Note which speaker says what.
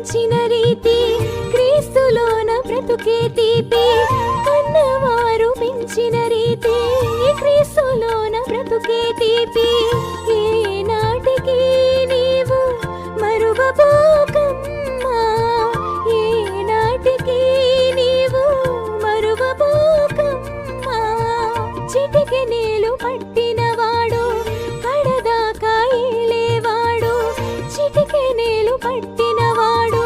Speaker 1: పెంచిన రీతి క్రీస్తులోన బ్రతుకే తీపి కన్నవారు పెంచిన రీతి క్రీస్తులోన బ్రతుకే తీపి ఏ నాటికి నీవు మరువబోకమ్మా ఏ నాటికి నీవు మరువబోకమ్మా చిటికి నీళ్ళు పట్టినవాడు కడదాకా ఏలేవాడు చిటికి నీళ్ళు పట్టినవాడు